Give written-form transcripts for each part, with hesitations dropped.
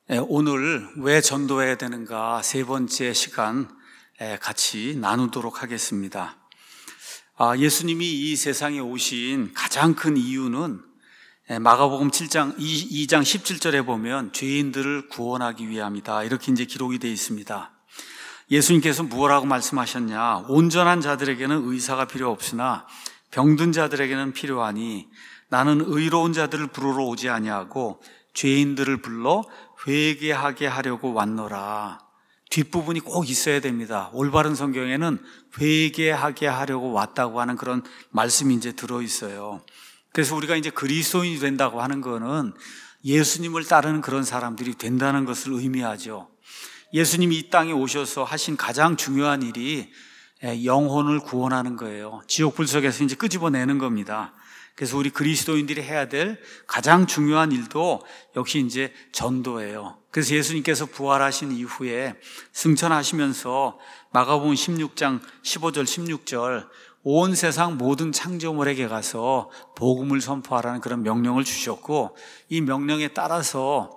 오늘 왜 전도해야 되는가 세 번째 시간 같이 나누도록 하겠습니다. 예수님이 이 세상에 오신 가장 큰 이유는 마가복음 2장 17절에 보면 죄인들을 구원하기 위함이다, 이렇게 이제 기록이 되어 있습니다. 예수님께서 무엇라고 말씀하셨냐? 온전한 자들에게는 의사가 필요 없으나 병든 자들에게는 필요하니 나는 의로운 자들을 부르러 오지 아니하고 죄인들을 불러 회개하게 하려고 왔노라. 뒷부분이 꼭 있어야 됩니다. 올바른 성경에는 회개하게 하려고 왔다고 하는 그런 말씀이 이제 들어있어요. 그래서 우리가 이제 그리스도인이 된다고 하는 거는 예수님을 따르는 그런 사람들이 된다는 것을 의미하죠. 예수님이 이 땅에 오셔서 하신 가장 중요한 일이 영혼을 구원하는 거예요. 지옥 불속에서 이제 끄집어내는 겁니다. 그래서 우리 그리스도인들이 해야 될 가장 중요한 일도 역시 이제 전도예요. 그래서 예수님께서 부활하신 이후에 승천하시면서 마가복음 16장 15절 16절 온 세상 모든 창조물에게 가서 복음을 선포하라는 그런 명령을 주셨고, 이 명령에 따라서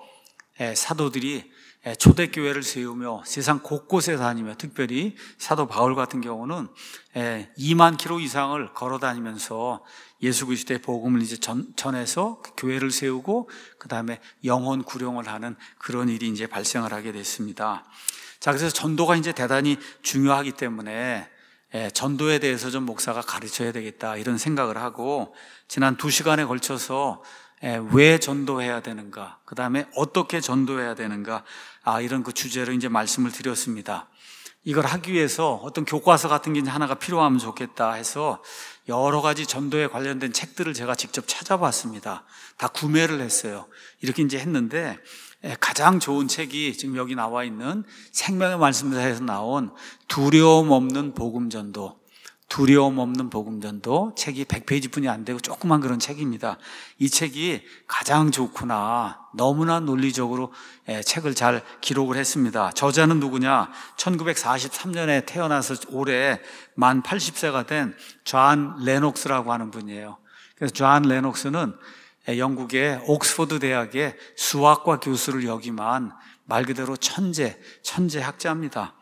사도들이 초대교회를 세우며 세상 곳곳에 다니며, 특별히 사도 바울 같은 경우는 2만 킬로 이상을 걸어 다니면서 예수 그리스도의 복음을 이제 전해서 교회를 세우고 그 다음에 영혼 구령을 하는 그런 일이 이제 발생을 하게 됐습니다. 자, 그래서 전도가 이제 대단히 중요하기 때문에 전도에 대해서 좀 목사가 가르쳐야 되겠다, 이런 생각을 하고 지난 2시간에 걸쳐서 왜 전도해야 되는가, 그 다음에 어떻게 전도해야 되는가, 이런 그 주제로 이제 말씀을 드렸습니다. 이걸 하기 위해서 어떤 교과서 같은 게 하나가 필요하면 좋겠다 해서 여러 가지 전도에 관련된 책들을 제가 직접 찾아봤습니다. 다 구매를 했어요. 이렇게 이제 했는데 가장 좋은 책이 지금 여기 나와 있는 생명의 말씀에서 나온 두려움 없는 복음 전도, 두려움 없는 복음 전도, 책이 100페이지뿐이 안 되고 조그만 그런 책입니다. 이 책이 가장 좋구나, 너무나 논리적으로 책을 잘 기록을 했습니다. 저자는 누구냐? 1943년에 태어나서 올해 만 80세가 된 존 레녹스라고 하는 분이에요. 그래서 존 레녹스는 영국의 옥스퍼드 대학의 수학과 교수를 역임한 말 그대로 천재 학자입니다.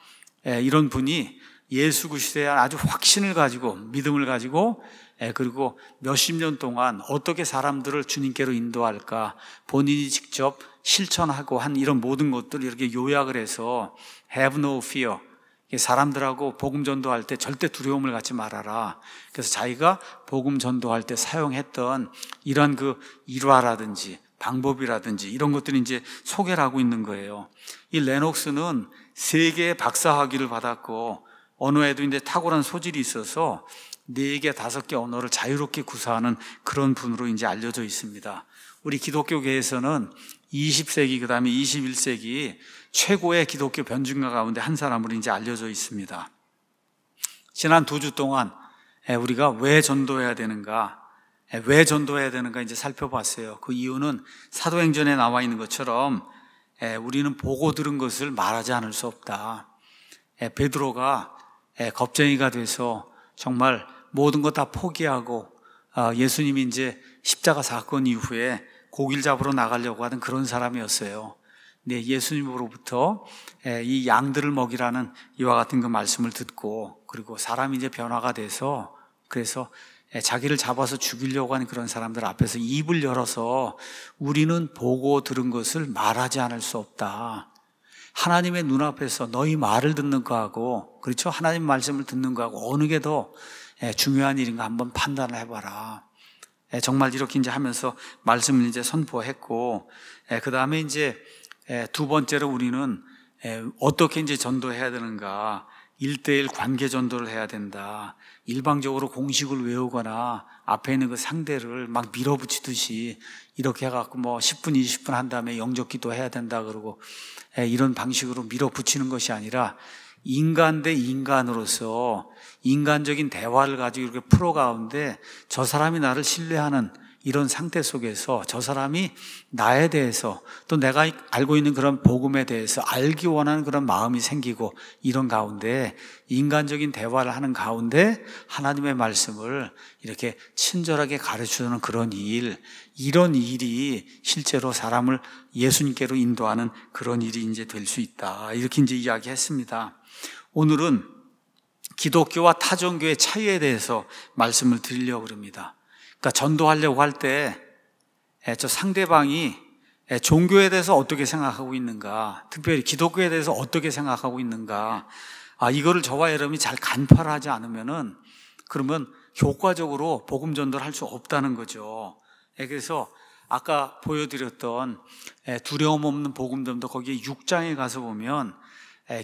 이런 분이 예수 그리스도에 대한 아주 확신을 가지고, 믿음을 가지고, 그리고 몇십 년 동안 어떻게 사람들을 주님께로 인도할까 본인이 직접 실천하고 한 이런 모든 것들을 이렇게 요약을 해서 Have no fear, 사람들하고 복음 전도할 때 절대 두려움을 갖지 말아라. 그래서 자기가 복음 전도할 때 사용했던 이런 그 일화라든지 방법이라든지 이런 것들이 이제 소개를 하고 있는 거예요. 이 레녹스는 3개의 박사학위를 받았고 언어에도 이제 탁월한 소질이 있어서 4개, 5개 언어를 자유롭게 구사하는 그런 분으로 이제 알려져 있습니다. 우리 기독교계에서는 20세기, 그 다음에 21세기 최고의 기독교 변증가 가운데 한 사람으로 이제 알려져 있습니다. 지난 2주 동안 우리가 왜 전도해야 되는가 이제 살펴봤어요. 그 이유는 사도행전에 나와 있는 것처럼 우리는 보고 들은 것을 말하지 않을 수 없다. 베드로가 겁쟁이가 돼서 정말 모든 것 다 포기하고 예수님이 이제 십자가 사건 이후에 고기를 잡으러 나가려고 하던 그런 사람이었어요. 근데 예수님으로부터 이 양들을 먹이라는 이와 같은 그 말씀을 듣고, 그리고 사람이 이제 변화가 돼서 그래서 자기를 잡아서 죽이려고 하는 그런 사람들 앞에서 입을 열어서 우리는 보고 들은 것을 말하지 않을 수 없다. 하나님의 눈앞에서 너희 말을 듣는 거하고, 그렇죠? 하나님 말씀을 듣는 거하고 어느 게 더 중요한 일인가 한번 판단을 해봐라. 정말 이렇게 이제 하면서 말씀을 이제 선포했고, 그 다음에 이제 2번째로 우리는 어떻게 이제 전도해야 되는가, 1:1 관계 전도를 해야 된다. 일방적으로 공식을 외우거나 앞에 있는 그 상대를 막 밀어붙이듯이 이렇게 해갖고 뭐 10분, 20분 한 다음에 영접 기도 해야 된다 그러고 이런 방식으로 밀어붙이는 것이 아니라 인간 대 인간으로서 인간적인 대화를 가지고 이렇게 풀어가는데 저 사람이 나를 신뢰하는, 이런 상태 속에서 저 사람이 나에 대해서 또 내가 알고 있는 그런 복음에 대해서 알기 원하는 그런 마음이 생기고 이런 가운데 인간적인 대화를 하는 가운데 하나님의 말씀을 이렇게 친절하게 가르쳐주는 그런 이런 일이 실제로 사람을 예수님께로 인도하는 그런 일이 이제 될 수 있다. 이렇게 이제 이야기했습니다. 오늘은 기독교와 타종교의 차이에 대해서 말씀을 드리려고 합니다. 그러니까 전도하려고 할 때 저 상대방이 종교에 대해서 어떻게 생각하고 있는가, 특별히 기독교에 대해서 어떻게 생각하고 있는가, 이거를 저와 여러분이 잘 간파를 하지 않으면은 그러면 효과적으로 복음 전도를 할 수 없다는 거죠. 그래서 아까 보여드렸던 두려움 없는 복음 전도 거기에 6장에 가서 보면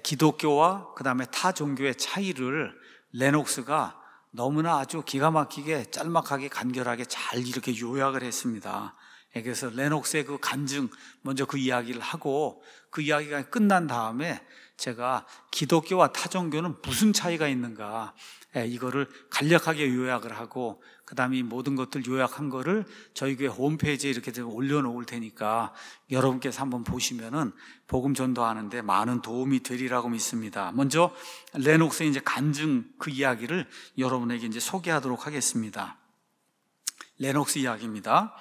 기독교와 그 다음에 타 종교의 차이를 레녹스가 너무나 아주 기가 막히게 짤막하게 간결하게 잘 이렇게 요약을 했습니다. 그래서 레녹스의 그 간증 먼저 그 이야기를 하고 그 이야기가 끝난 다음에 제가 기독교와 타종교는 무슨 차이가 있는가 이거를 간략하게 요약을 하고 그 다음에 이 모든 것들 요약한 거를 저희 교회 홈페이지에 이렇게 올려놓을 테니까 여러분께서 한번 보시면은 복음 전도하는데 많은 도움이 되리라고 믿습니다. 먼저 레녹스의 이제 간증 그 이야기를 여러분에게 이제 소개하도록 하겠습니다. 레녹스 이야기입니다.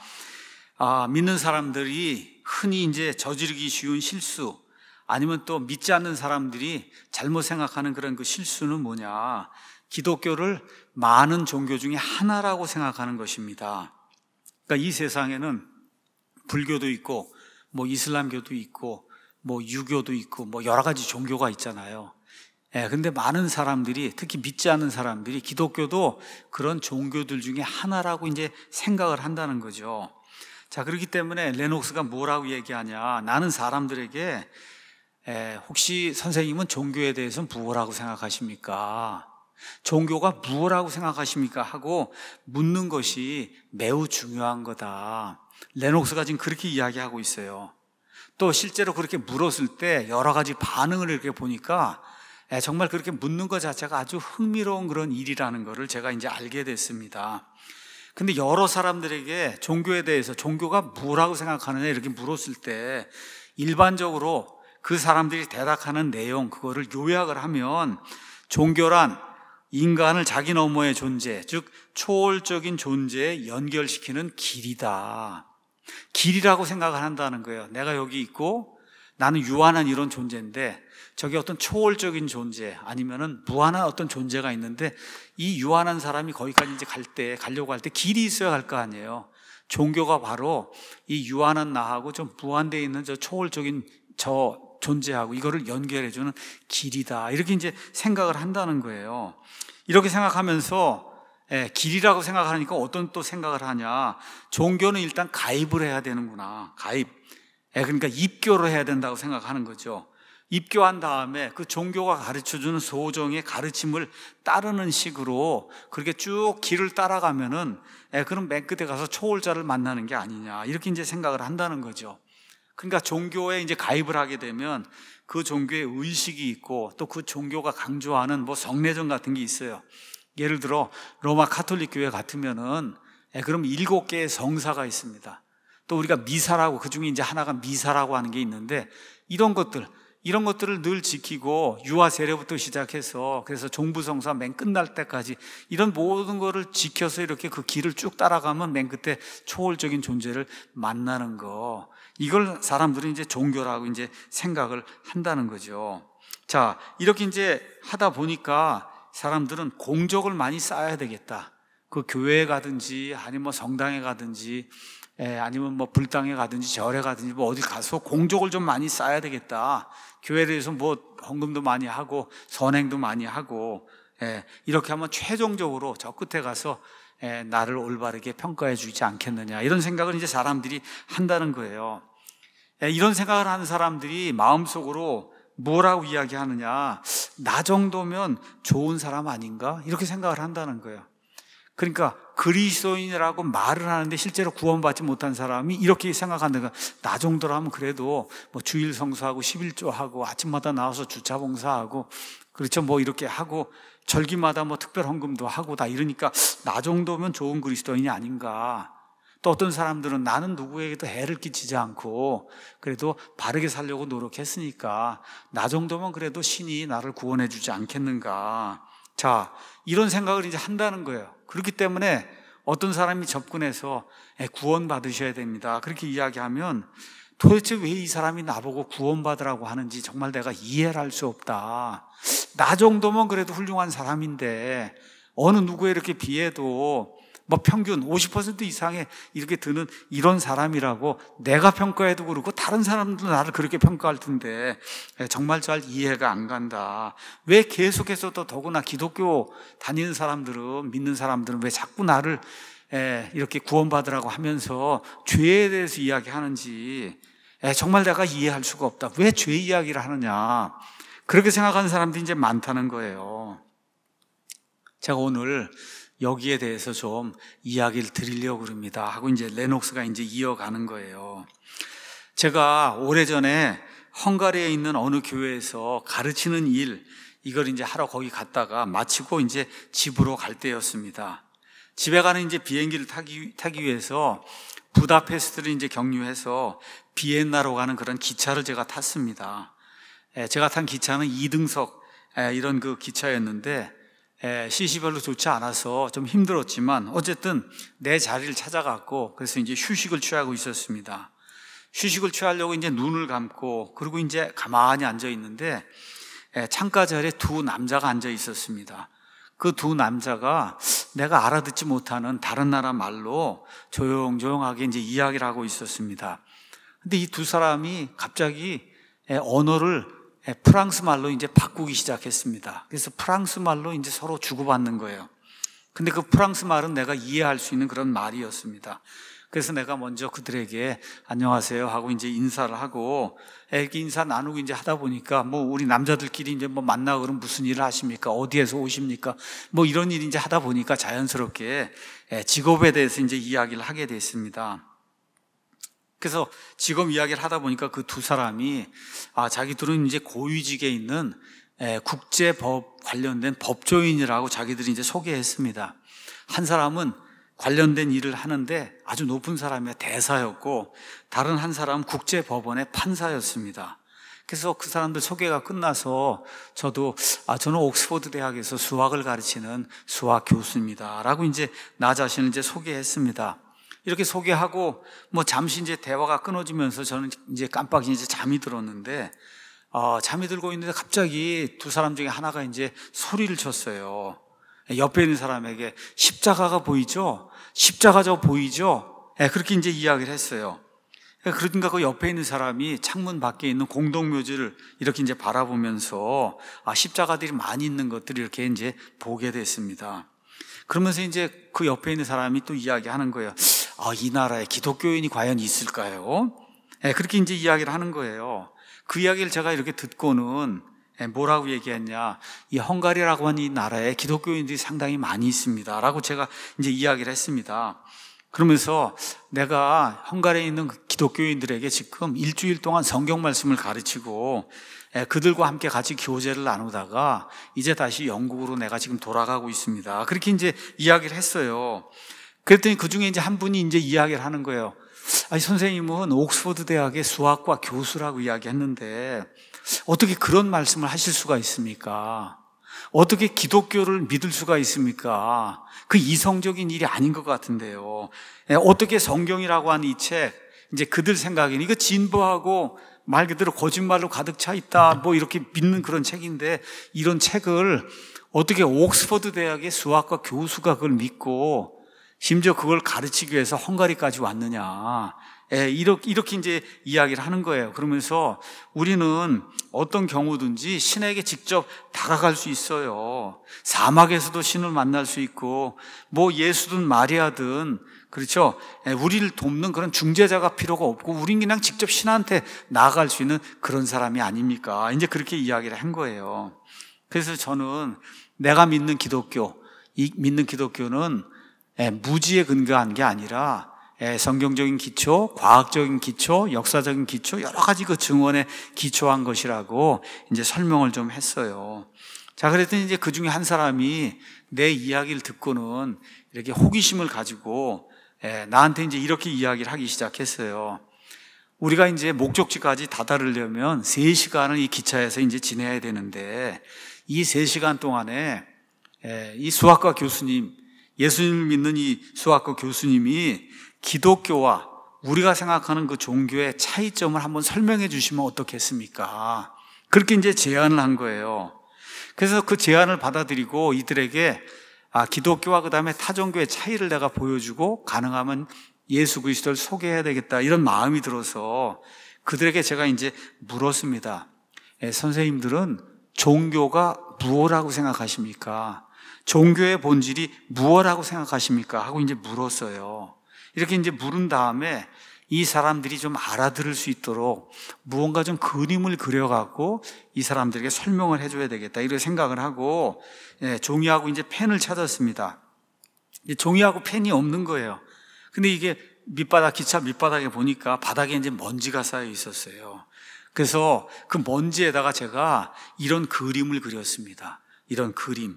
믿는 사람들이 흔히 이제 저지르기 쉬운 실수 아니면 또 믿지 않는 사람들이 잘못 생각하는 그런 그 실수는 뭐냐? 기독교를 많은 종교 중에 하나라고 생각하는 것입니다. 그러니까 이 세상에는 불교도 있고, 뭐 이슬람교도 있고, 뭐 유교도 있고, 뭐 여러 가지 종교가 있잖아요. 근데 많은 사람들이, 특히 믿지 않는 사람들이 기독교도 그런 종교들 중에 하나라고 이제 생각을 한다는 거죠. 자, 그렇기 때문에 레녹스가 뭐라고 얘기하냐? 나는 사람들에게 혹시 선생님은 종교에 대해서는 무엇이라고 생각하십니까? 종교가 무엇이라고 생각하십니까? 하고 묻는 것이 매우 중요한 거다. 레녹스가 지금 그렇게 이야기하고 있어요. 또 실제로 그렇게 물었을 때 여러 가지 반응을 이렇게 보니까 정말 그렇게 묻는 것 자체가 아주 흥미로운 그런 일이라는 것을 제가 이제 알게 됐습니다. 근데 여러 사람들에게 종교에 대해서 종교가 뭐라고 생각하느냐 이렇게 물었을 때 일반적으로 그 사람들이 대답하는 내용 그거를 요약을 하면 종교란 인간을 자기 너머의 존재, 즉 초월적인 존재에 연결시키는 길이다. 길이라고 생각을 한다는 거예요. 내가 여기 있고 나는 유한한 이런 존재인데 저기 어떤 초월적인 존재 아니면은 무한한 어떤 존재가 있는데 이 유한한 사람이 거기까지 이제 가려고 할 때 길이 있어야 할 거 아니에요. 종교가 바로 이 유한한 나하고 좀 무한되어 있는 저 초월적인 저 존재하고 이거를 연결해주는 길이다. 이렇게 이제 생각을 한다는 거예요. 이렇게 생각하면서 길이라고 생각하니까 어떤 또 생각을 하냐. 종교는 일단 가입을 해야 되는구나. 가입. 그러니까 입교를 해야 된다고 생각하는 거죠. 입교한 다음에 그 종교가 가르쳐주는 소정의 가르침을 따르는 식으로 그렇게 쭉 길을 따라가면은 그럼 맨 끝에 가서 초월자를 만나는 게 아니냐. 이렇게 이제 생각을 한다는 거죠. 그러니까 종교에 이제 가입을 하게 되면 그 종교의 의식이 있고 또 그 종교가 강조하는 뭐 성례전 같은 게 있어요. 예를 들어 로마 카톨릭 교회 같으면은 그럼 7개의 성사가 있습니다. 또 우리가 미사라고 그 중에 이제 하나가 미사라고 하는 게 있는데 이런 것들을 늘 지키고 유아 세례부터 시작해서 그래서 종부성사 맨 끝날 때까지 이런 모든 거를 지켜서 이렇게 그 길을 쭉 따라가면 맨 끝에 초월적인 존재를 만나는 거. 이걸 사람들은 이제 종교라고 이제 생각을 한다는 거죠. 자, 이렇게 이제 하다 보니까 사람들은 공적을 많이 쌓아야 되겠다. 그 교회에 가든지 아니면 뭐 성당에 가든지 아니면 뭐 불당에 가든지 절에 가든지 뭐 어디 가서 공적을 좀 많이 쌓아야 되겠다. 교회에 대해서 뭐 헌금도 많이 하고 선행도 많이 하고 이렇게 하면 최종적으로 저 끝에 가서 나를 올바르게 평가해 주지 않겠느냐 이런 생각을 이제 사람들이 한다는 거예요. 이런 생각을 하는 사람들이 마음속으로 뭐라고 이야기하느냐. 나 정도면 좋은 사람 아닌가? 이렇게 생각을 한다는 거예요. 그러니까 그리스도인이라고 말을 하는데 실제로 구원받지 못한 사람이 이렇게 생각한다는 거야. 나 정도라면 그래도 뭐 주일 성수하고 11조하고 아침마다 나와서 주차 봉사하고 그렇죠. 뭐 이렇게 하고 절기마다 뭐 특별 헌금도 하고 다 이러니까 나 정도면 좋은 그리스도인이 아닌가. 또 어떤 사람들은 나는 누구에게도 해를 끼치지 않고 그래도 바르게 살려고 노력했으니까 나 정도면 그래도 신이 나를 구원해 주지 않겠는가. 자, 이런 생각을 이제 한다는 거예요. 그렇기 때문에 어떤 사람이 접근해서 구원받으셔야 됩니다, 그렇게 이야기하면 도대체 왜 이 사람이 나보고 구원받으라고 하는지 정말 내가 이해를 할 수 없다. 나 정도면 그래도 훌륭한 사람인데 어느 누구에 이렇게 비해도 뭐 평균 50% 이상의 이렇게 드는 이런 사람이라고 내가 평가해도 그렇고 다른 사람들도 나를 그렇게 평가할 텐데 정말 잘 이해가 안 간다. 왜 계속해서 또 더구나 기독교 다니는 사람들은, 믿는 사람들은 왜 자꾸 나를 이렇게 구원받으라고 하면서 죄에 대해서 이야기하는지 정말 내가 이해할 수가 없다. 왜 죄 이야기를 하느냐, 그렇게 생각하는 사람들이 이제 많다는 거예요. 제가 오늘 여기에 대해서 좀 이야기를 드리려고 합니다 하고 이제 레녹스가 이제 이어가는 거예요. 제가 오래전에 헝가리에 있는 어느 교회에서 가르치는 일, 이걸 이제 하러 거기 갔다가 마치고 이제 집으로 갈 때였습니다. 집에 가는 이제 비행기를 타기 위해서 부다페스트를 이제 경유해서 비엔나로 가는 그런 기차를 제가 탔습니다. 제가 탄 기차는 2등석 이런 그 기차였는데 시시 별로 좋지 않아서 좀 힘들었지만 어쨌든 내 자리를 찾아갔고, 그래서 이제 휴식을 취하고 있었습니다. 휴식을 취하려고 이제 눈을 감고 그리고 이제 가만히 앉아 있는데 창가 자리에 두 남자가 앉아 있었습니다. 그 두 남자가 내가 알아듣지 못하는 다른 나라 말로 조용조용하게 이제 이야기를 하고 있었습니다. 근데 이 두 사람이 갑자기 언어를 프랑스 말로 이제 바꾸기 시작했습니다. 그래서 프랑스 말로 이제 서로 주고받는 거예요. 근데 그 프랑스 말은 내가 이해할 수 있는 그런 말이었습니다. 그래서 내가 먼저 그들에게 안녕하세요 하고 이제 인사를 하고 이렇게 인사 나누고 이제 하다 보니까 뭐 우리 남자들끼리 이제 뭐 만나고 그러면 무슨 일을 하십니까? 어디에서 오십니까? 뭐 이런 일 이제 하다 보니까 자연스럽게 직업에 대해서 이제 이야기를 하게 됐습니다. 그래서 직업 이야기를 하다 보니까 그 두 사람이 자기들은 이제 고위직에 있는 국제법 관련된 법조인이라고 자기들이 이제 소개했습니다. 한 사람은 관련된 일을 하는데 아주 높은 사람의 대사였고, 다른 한 사람은 국제법원의 판사였습니다. 그래서 그 사람들 소개가 끝나서 저는 옥스퍼드 대학에서 수학을 가르치는 수학 교수입니다 라고 이제 나 자신을 이제 소개했습니다. 이렇게 소개하고 뭐 잠시 이제 대화가 끊어지면서 저는 이제 깜빡 이제 잠이 들었는데 잠이 들고 있는데 갑자기 두 사람 중에 하나가 이제 소리를 쳤어요. 옆에 있는 사람에게 십자가가 보이죠? 십자가 저 보이죠? 그렇게 이제 이야기를 했어요. 그러니까 그 옆에 있는 사람이 창문 밖에 있는 공동묘지를 이렇게 이제 바라보면서 십자가들이 많이 있는 것들을 이렇게 이제 보게 됐습니다. 그러면서 이제 그 옆에 있는 사람이 또 이야기하는 거예요. 이 나라에 기독교인이 과연 있을까요? 그렇게 이제 이야기를 하는 거예요. 그 이야기를 제가 이렇게 듣고는 뭐라고 얘기했냐, 이 헝가리라고 하는 이 나라에 기독교인들이 상당히 많이 있습니다 라고 제가 이제 이야기를 했습니다. 그러면서 내가 헝가리에 있는 기독교인들에게 지금 일주일 동안 성경 말씀을 가르치고 그들과 함께 같이 교제를 나누다가 이제 다시 영국으로 내가 지금 돌아가고 있습니다. 그렇게 이제 이야기를 했어요. 그랬더니 그 중에 이제 한 분이 이제 이야기를 하는 거예요. 선생님은 옥스퍼드 대학의 수학과 교수라고 이야기했는데 어떻게 그런 말씀을 하실 수가 있습니까? 어떻게 기독교를 믿을 수가 있습니까? 그 이성적인 일이 아닌 것 같은데요. 어떻게 성경이라고 하는 이 책, 이제 그들 생각에는 이거 진보하고 말 그대로 거짓말로 가득 차 있다 뭐 이렇게 믿는 그런 책인데, 이런 책을 어떻게 옥스퍼드 대학의 수학과 교수가 그걸 믿고 심지어 그걸 가르치기 위해서 헝가리까지 왔느냐, 이렇게 이제 이야기를 하는 거예요. 그러면서 우리는 어떤 경우든지 신에게 직접 다가갈 수 있어요. 사막에서도 신을 만날 수 있고 뭐 예수든 마리아든, 그렇죠? 우리를 돕는 그런 중재자가 필요가 없고 우린 그냥 직접 신한테 나아갈 수 있는 그런 사람이 아닙니까? 이제 그렇게 이야기를 한 거예요. 그래서 저는 내가 믿는 믿는 기독교는 무지에 근거한 게 아니라 성경적인 기초, 과학적인 기초, 역사적인 기초, 여러 가지 그 증언에 기초한 것이라고 이제 설명을 좀 했어요. 자, 그랬더니 이제 그 중에 한 사람이 내 이야기를 듣고는 이렇게 호기심을 가지고 나한테 이제 이렇게 이야기를 하기 시작했어요. 우리가 이제 목적지까지 다다르려면 3시간을 이 기차에서 이제 지내야 되는데, 이 3시간 동안에 이 수학과 교수님, 예수님을 믿는 이 수학과 교수님이 기독교와 우리가 생각하는 그 종교의 차이점을 한번 설명해 주시면 어떻겠습니까? 그렇게 이제 제안을 한 거예요. 그래서 그 제안을 받아들이고 이들에게 기독교와 그 다음에 타 종교의 차이를 내가 보여주고 가능하면 예수 그리스도를 소개해야 되겠다, 이런 마음이 들어서 그들에게 제가 이제 물었습니다. 선생님들은 종교가 무엇이라고 생각하십니까? 종교의 본질이 무엇이라고 생각하십니까? 하고 이제 물었어요. 이렇게 이제 물은 다음에 이 사람들이 좀 알아들을 수 있도록 무언가 좀 그림을 그려갖고 이 사람들에게 설명을 해줘야 되겠다, 이런 생각을 하고 종이하고 이제 펜을 찾았습니다. 종이하고 펜이 없는 거예요. 근데 이게 기차 밑바닥에 보니까 바닥에 이제 먼지가 쌓여 있었어요. 그래서 그 먼지에다가 제가 이런 그림을 그렸습니다. 이런 그림.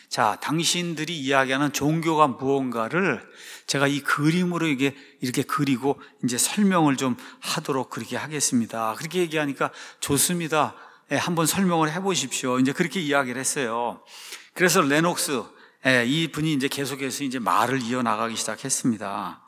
자, 당신들이 이야기하는 종교가 무언가를 제가 이 그림으로 이렇게 그리고 이제 설명을 좀 하도록 그렇게 하겠습니다. 그렇게 얘기하니까 좋습니다. 한번 설명을 해보십시오. 이제 그렇게 이야기를 했어요. 그래서 레녹스, 이 분이 이제 계속해서 이제 말을 이어나가기 시작했습니다.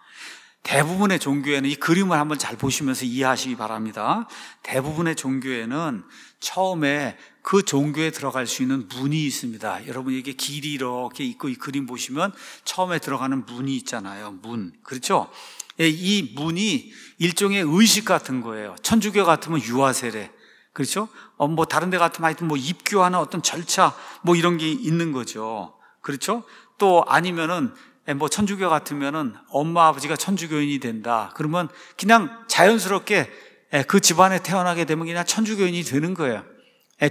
대부분의 종교에는 이 그림을 한번 잘 보시면서 이해하시기 바랍니다. 대부분의 종교에는 처음에 그 종교에 들어갈 수 있는 문이 있습니다. 여러분, 이게 길이 이렇게 있고 이 그림 보시면 처음에 들어가는 문이 있잖아요. 문. 그렇죠? 이 문이 일종의 의식 같은 거예요. 천주교 같으면 유아세례. 그렇죠? 뭐 다른 데 같으면 하여튼 뭐 입교하는 어떤 절차 뭐 이런 게 있는 거죠. 그렇죠? 또 아니면은 뭐 천주교 같으면은 엄마 아버지가 천주교인이 된다. 그러면 그냥 자연스럽게 그 집안에 태어나게 되면 그냥 천주교인이 되는 거예요.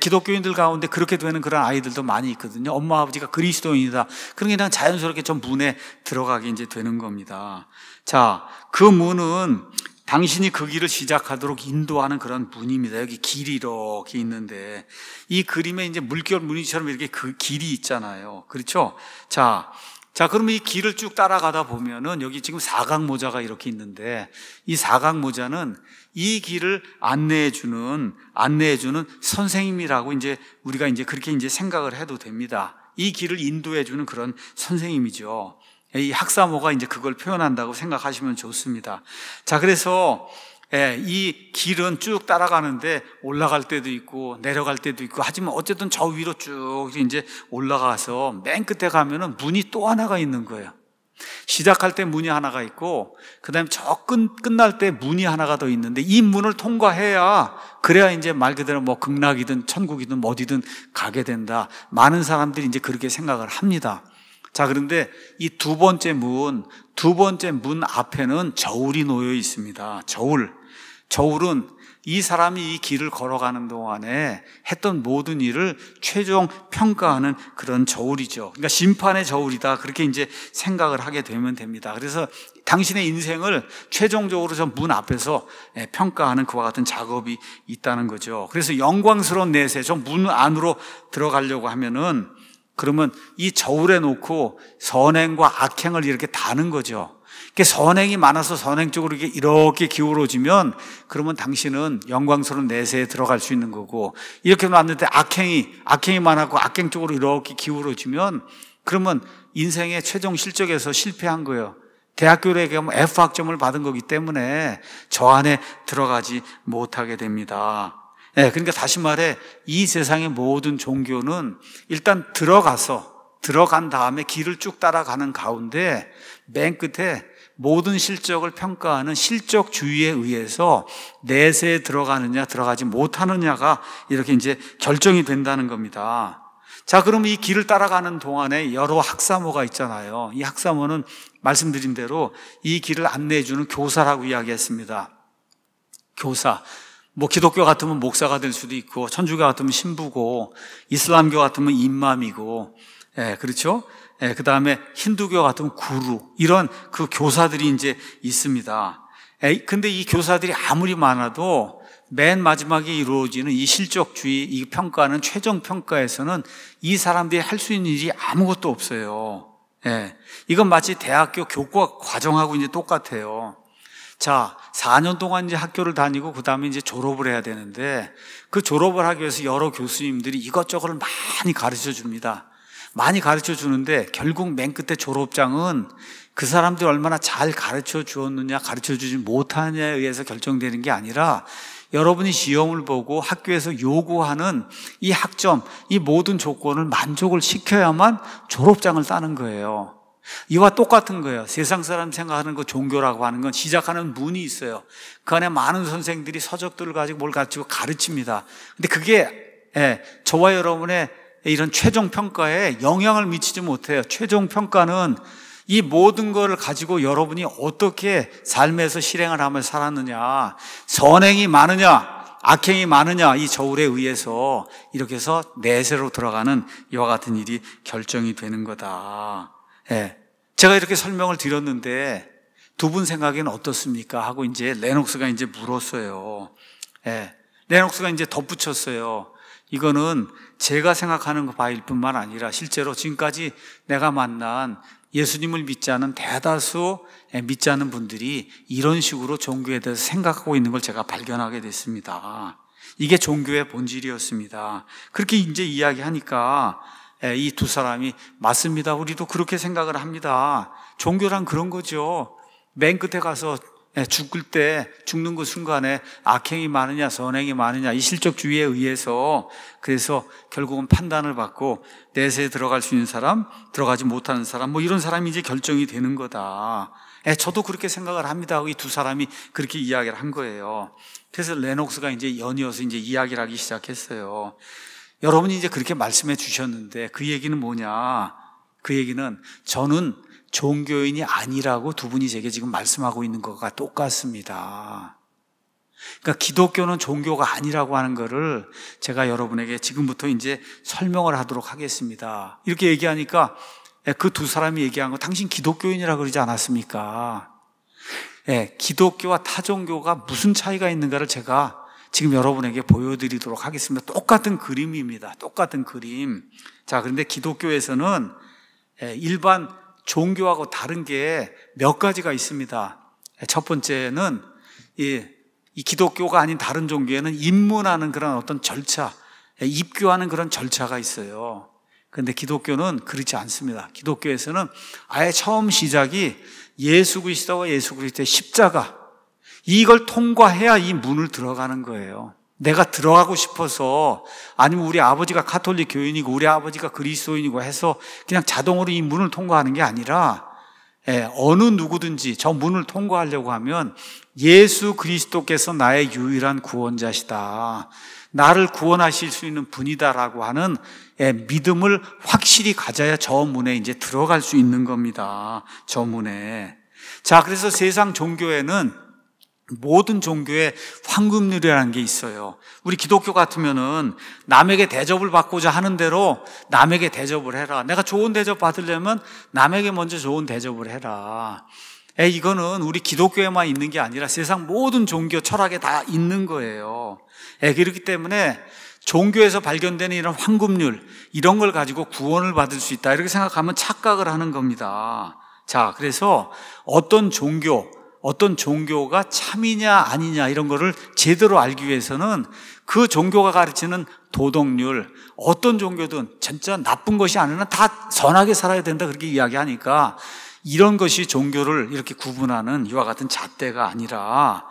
기독교인들 가운데 그렇게 되는 그런 아이들도 많이 있거든요. 엄마 아버지가 그리스도인이다. 그럼 그냥 자연스럽게 저 문에 들어가게 이제 되는 겁니다. 자, 그 문은 당신이 그 길을 시작하도록 인도하는 그런 문입니다. 여기 길이 이렇게 있는데 이 그림에 이제 물결 무늬처럼 이렇게 그 길이 있잖아요. 그렇죠? 자, 그러면 이 길을 쭉 따라가다 보면은 여기 지금 사각모자가 이렇게 있는데 이 사각모자는 이 길을 안내해주는 선생님이라고 이제 우리가 이제 그렇게 이제 생각을 해도 됩니다. 이 길을 인도해주는 그런 선생님이죠. 이 학사모가 이제 그걸 표현한다고 생각하시면 좋습니다. 자, 그래서 이 길은 쭉 따라가는데 올라갈 때도 있고 내려갈 때도 있고 하지만 어쨌든 저 위로 쭉 이제 올라가서 맨 끝에 가면은 문이 또 하나가 있는 거예요. 시작할 때 문이 하나가 있고 그 다음에 저 끝날 때 문이 하나가 더 있는데 이 문을 통과해야 그래야 이제 말 그대로 뭐 극락이든 천국이든 어디든 가게 된다. 많은 사람들이 이제 그렇게 생각을 합니다. 자, 그런데 이 두 번째 문 앞에는 저울이 놓여 있습니다. 저울은 이 사람이 이 길을 걸어가는 동안에 했던 모든 일을 최종 평가하는 그런 저울이죠. 그러니까 심판의 저울이다. 그렇게 이제 생각을 하게 되면 됩니다. 그래서 당신의 인생을 최종적으로 저 문 앞에서 평가하는 그와 같은 작업이 있다는 거죠. 그래서 영광스러운 내세, 저 문 안으로 들어가려고 하면은 그러면 이 저울에 놓고 선행과 악행을 이렇게 다는 거죠. 선행이 많아서 선행 쪽으로 이렇게 기울어지면 그러면 당신은 영광스러운 내세에 들어갈 수 있는 거고, 이렇게 놨는데 악행이 많았고 악행 쪽으로 이렇게 기울어지면 그러면 인생의 최종 실적에서 실패한 거예요. 대학교에 가면 F학점을 받은 거기 때문에 저 안에 들어가지 못하게 됩니다. 그러니까 다시 말해 이 세상의 모든 종교는 일단 들어간 다음에 길을 쭉 따라가는 가운데 맨 끝에 모든 실적을 평가하는 실적주의에 의해서 내세에 들어가느냐 들어가지 못하느냐가 이렇게 이제 결정이 된다는 겁니다. 자, 그러면 이 길을 따라가는 동안에 여러 학사모가 있잖아요. 이 학사모는 말씀드린 대로 이 길을 안내해 주는 교사라고 이야기했습니다. 교사. 뭐 기독교 같으면 목사가 될 수도 있고, 천주교 같으면 신부고, 이슬람교 같으면 임맘이고, 그렇죠? 그 다음에 힌두교 같으면 구루, 이런 그 교사들이 이제 있습니다. 근데 이 교사들이 아무리 많아도 맨 마지막에 이루어지는 이 실적주의, 이 평가는 최종 평가에서는 이 사람들이 할 수 있는 일이 아무것도 없어요. 예. 이건 마치 대학교 교과 과정하고 이제 똑같아요. 자, 4년 동안 이제 학교를 다니고 그 다음에 이제 졸업을 해야 되는데 그 졸업을 하기 위해서 여러 교수님들이 이것저것을 많이 가르쳐 줍니다. 많이 가르쳐 주는데 결국 맨 끝에 졸업장은 그 사람들이 얼마나 잘 가르쳐 주었느냐, 가르쳐 주지 못하느냐에 의해서 결정되는 게 아니라 여러분이 시험을 보고 학교에서 요구하는 이 학점, 이 모든 조건을 만족을 시켜야만 졸업장을 따는 거예요. 이와 똑같은 거예요. 세상 사람 생각하는 그 종교라고 하는 건 시작하는 문이 있어요. 그 안에 많은 선생들이 서적들을 가지고 뭘 가르치고 가르칩니다. 근데 그게 저와 여러분의 이런 최종 평가에 영향을 미치지 못해요. 최종 평가는 이 모든 것을 가지고 여러분이 어떻게 삶에서 실행을 하며 살았느냐, 선행이 많으냐, 악행이 많으냐, 이 저울에 의해서 이렇게 해서 내세로 들어가는 이와 같은 일이 결정이 되는 거다. 제가 이렇게 설명을 드렸는데 두 분 생각에는 어떻습니까? 하고 이제 레녹스가 이제 물었어요. 레녹스가 이제 덧붙였어요. 이거는 제가 생각하는 바일 뿐만 아니라 실제로 지금까지 내가 만난 예수님을 믿지 않은 대다수 믿지 않는 분들이 이런 식으로 종교에 대해서 생각하고 있는 걸 제가 발견하게 됐습니다. 이게 종교의 본질이었습니다. 그렇게 이제 이야기하니까 이 두 사람이 맞습니다. 우리도 그렇게 생각을 합니다. 종교란 그런 거죠. 맨 끝에 가서 죽을 때 죽는 그 순간에 악행이 많으냐 선행이 많으냐 이 실적주의에 의해서 그래서 결국은 판단을 받고 내세에 들어갈 수 있는 사람, 들어가지 못하는 사람, 뭐 이런 사람이 이제 결정이 되는 거다. 저도 그렇게 생각을 합니다. 이 두 사람이 그렇게 이야기를 한 거예요. 그래서 레녹스가 이제 연이어서 이제 이야기를 하기 시작했어요. 여러분이 이제 그렇게 말씀해 주셨는데 그 얘기는 뭐냐? 그 얘기는 저는 종교인이 아니라고 두 분이 제게 지금 말씀하고 있는 것과 똑같습니다. 그러니까 기독교는 종교가 아니라고 하는 것을 제가 여러분에게 지금부터 이제 설명을 하도록 하겠습니다. 이렇게 얘기하니까 그 두 사람이 얘기한 거 당신 기독교인이라고 그러지 않았습니까? 기독교와 타 종교가 무슨 차이가 있는가를 제가 지금 여러분에게 보여드리도록 하겠습니다. 똑같은 그림입니다. 똑같은 그림. 자, 그런데 기독교에서는 일반 종교하고 다른 게 몇 가지가 있습니다. 첫 번째는 이 기독교가 아닌 다른 종교에는 입문하는 그런 어떤 절차, 입교하는 그런 절차가 있어요. 그런데 기독교는 그렇지 않습니다. 기독교에서는 아예 처음 시작이 예수 그리스도와 예수 그리스도의 십자가, 이걸 통과해야 이 문을 들어가는 거예요. 내가 들어가고 싶어서 아니면 우리 아버지가 가톨릭 교인이고 우리 아버지가 그리스도인이고 해서 그냥 자동으로 이 문을 통과하는 게 아니라 어느 누구든지 저 문을 통과하려고 하면 예수 그리스도께서 나의 유일한 구원자시다, 나를 구원하실 수 있는 분이다라고 하는 믿음을 확실히 가져야 저 문에 이제 들어갈 수 있는 겁니다. 저 문에. 자, 그래서 세상 종교에는 모든 종교에 황금률이라는 게 있어요. 우리 기독교 같으면은 남에게 대접을 받고자 하는 대로 남에게 대접을 해라. 내가 좋은 대접 받으려면 남에게 먼저 좋은 대접을 해라. 이거는 우리 기독교에만 있는 게 아니라 세상 모든 종교 철학에 다 있는 거예요. 그렇기 때문에 종교에서 발견되는 이런 황금률, 이런 걸 가지고 구원을 받을 수 있다, 이렇게 생각하면 착각을 하는 겁니다. 자, 그래서 어떤 종교가 참이냐 아니냐 이런 거를 제대로 알기 위해서는 그 종교가 가르치는 도덕률, 어떤 종교든 진짜 나쁜 것이 아니라 다 선하게 살아야 된다 그렇게 이야기하니까 이런 것이 종교를 이렇게 구분하는 이와 같은 잣대가 아니라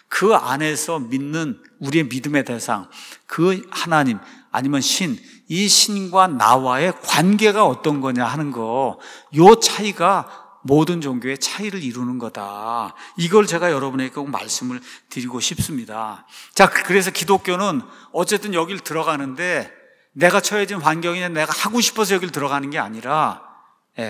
그 안에서 믿는 우리의 믿음의 대상, 그 하나님 아니면 신, 이 신과 나와의 관계가 어떤 거냐 하는 거, 요 차이가 모든 종교의 차이를 이루는 거다. 이걸 제가 여러분에게 꼭 말씀을 드리고 싶습니다. 자, 그래서 기독교는 어쨌든 여길 들어가는데 내가 처해진 환경이나 내가 하고 싶어서 여길 들어가는 게 아니라,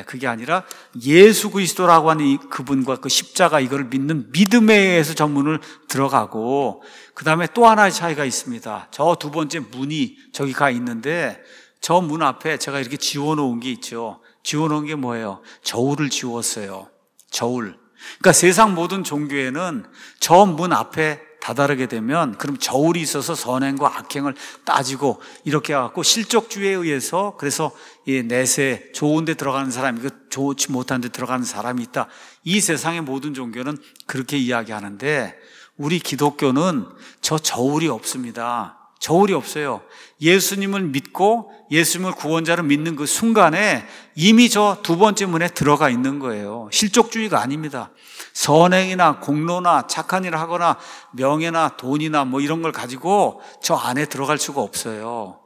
그게 아니라 예수 그리스도라고 하는 이 그분과 그 십자가, 이거를 믿는 믿음에 의해서 저 문을 들어가고, 그 다음에 또 하나의 차이가 있습니다. 저 두 번째 문이 저기 가 있는데 저 문 앞에 제가 이렇게 지워놓은 게 있죠. 지워놓은 게 뭐예요? 저울을 지웠어요. 저울. 그러니까 세상 모든 종교에는 저 문 앞에 다다르게 되면 그럼 저울이 있어서 선행과 악행을 따지고 이렇게 해갖고 실족주의에 의해서 그래서 이 내세 좋은 데 들어가는 사람이 좋지 못한 데 들어가는 사람이 있다. 이 세상의 모든 종교는 그렇게 이야기하는데 우리 기독교는 저 저울이 없습니다. 저울이 없어요. 예수님을 믿고 예수님을 구원자로 믿는 그 순간에 이미 저 두 번째 문에 들어가 있는 거예요. 실족주의가 아닙니다. 선행이나 공로나 착한 일을 하거나 명예나 돈이나 뭐 이런 걸 가지고 저 안에 들어갈 수가 없어요.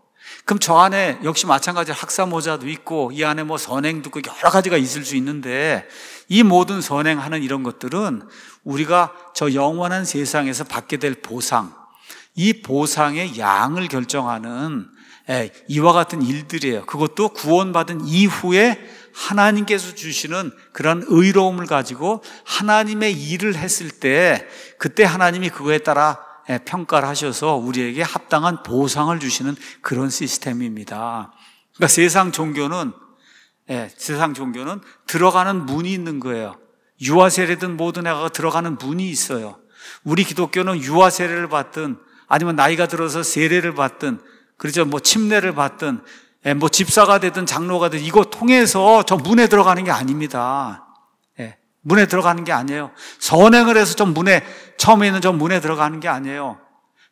그럼 저 안에 역시 마찬가지로 학사모자도 있고 이 안에 뭐 선행도 있고 여러 가지가 있을 수 있는데 이 모든 선행하는 이런 것들은 우리가 저 영원한 세상에서 받게 될 보상, 이 보상의 양을 결정하는 이와 같은 일들이에요. 그것도 구원받은 이후에 하나님께서 주시는 그런 의로움을 가지고 하나님의 일을 했을 때 그때 하나님이 그거에 따라 평가를 하셔서 우리에게 합당한 보상을 주시는 그런 시스템입니다. 그러니까 세상 종교는 들어가는 문이 있는 거예요. 유아 세례든 뭐든 애가 들어가는 문이 있어요. 우리 기독교는 유아 세례를 받든 아니면 나이가 들어서 세례를 받든 그렇죠. 뭐 침례를 받든 뭐 집사가 되든 장로가 되든 이거 통해서 저 문에 들어가는 게 아닙니다. 문에 들어가는 게 아니에요. 선행을 해서 저 문에 처음에 있는 저 문에 들어가는 게 아니에요.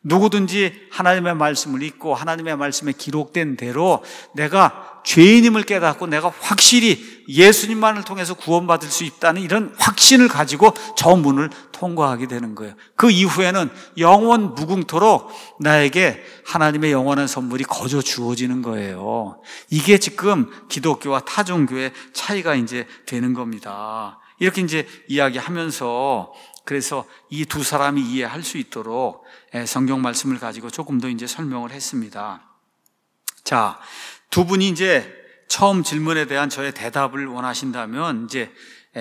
누구든지 하나님의 말씀을 읽고 하나님의 말씀에 기록된 대로 내가 죄인임을 깨닫고 내가 확실히 예수님만을 통해서 구원받을 수 있다는 이런 확신을 가지고 저 문을 통과하게 되는 거예요. 그 이후에는 영원 무궁토록 나에게 하나님의 영원한 선물이 거저 주어지는 거예요. 이게 지금 기독교와 타 종교의 차이가 이제 되는 겁니다. 이렇게 이제 이야기하면서 그래서 이 두 사람이 이해할 수 있도록 성경 말씀을 가지고 조금 더 이제 설명을 했습니다. 자, 두 분이 이제 처음 질문에 대한 저의 대답을 원하신다면 이제